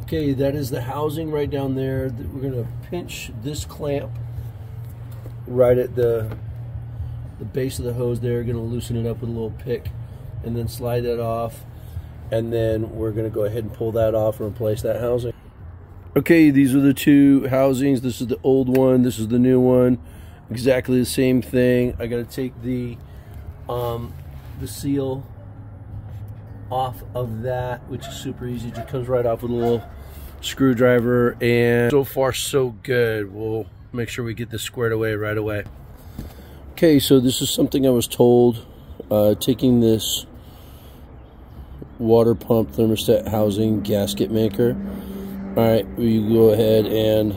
Okay, that is the housing right down there. We're gonna pinch this clamp right at the base of the hose there. Gonna loosen it up with a little pick and then slide that off. And then we're gonna go ahead and pull that off and replace that housing. Okay, these are the two housings. This is the old one, this is the new one. Exactly the same thing. I gotta take the seal off of that, which is super easy. It just comes right off with a little screwdriver, and so far so good. We'll make sure we get this squared away right away. Okay, so this is something I was told. Taking this water pump thermostat housing gasket maker. All right, we go ahead and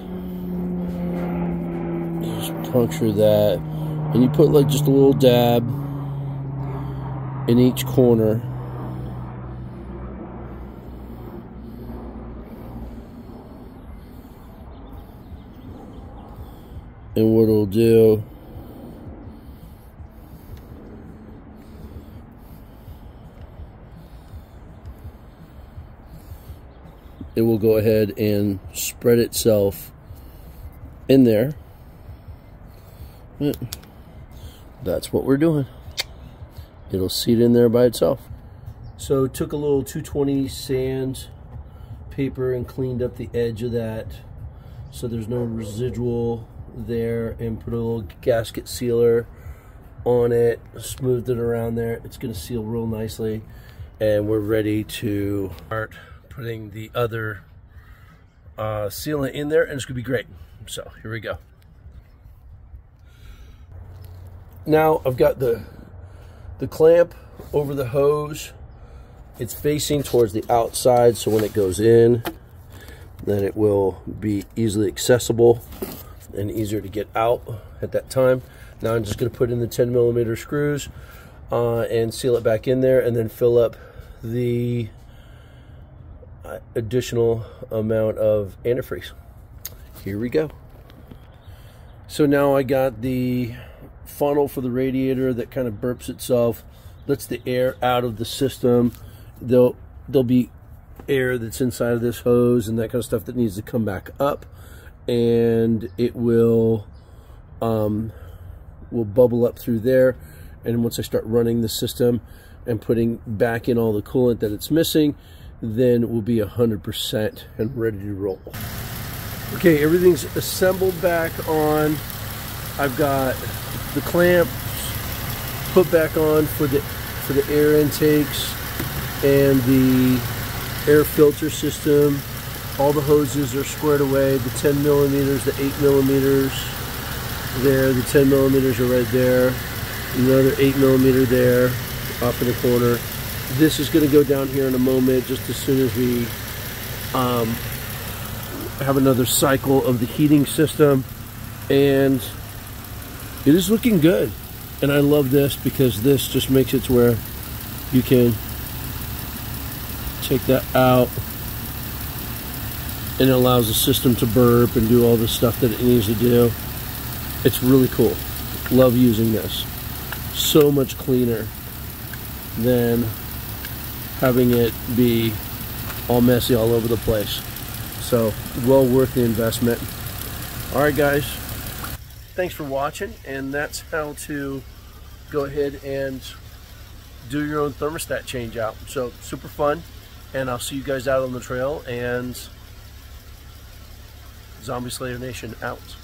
just puncture that, and you put like just a little dab in each corner. And what it'll do, it will go ahead and spread itself in there. That's what we're doing. It'll seat in there by itself. So took a little 220 sand paper and cleaned up the edge of that so there's no residual there, and put a little gasket sealer on it, smoothed it around there. It's going to seal real nicely, and we're ready to start putting the other sealant in there, and it's going to be great. So here we go. Now I've got the clamp over the hose. It's facing towards the outside, so when it goes in, then it will be easily accessible and easier to get out at that time. Now I'm just going to put in the 10mm screws and seal it back in there, and then fill up the additional amount of antifreeze. Here we go. So now I got the funnel for the radiator that kind of burps itself, lets the air out of the system. There'll be air that's inside of this hose and that kind of stuff that needs to come back up, and it will bubble up through there. And once I start running the system and putting back in all the coolant that it's missing, then we'll be 100% and ready to roll. Okay, everything's assembled back on. I've got the clamps put back on for the air intakes and the air filter system. All the hoses are squared away. The 10mm, the 8mm there, the 10mm are right there. Another 8mm there, off in the corner. This is going to go down here in a moment, just as soon as we have another cycle of the heating system, and it is looking good. And I love this because this just makes it to where you can take that out, and it allows the system to burp and do all the stuff that it needs to do. It's really cool. Love using this. So much cleaner than having it be all messy all over the place. So well worth the investment. All right, guys, thanks for watching, and that's how to go ahead and do your own thermostat change out. So super fun, and I'll see you guys out on the trail. And Zombie Slayer Nation out.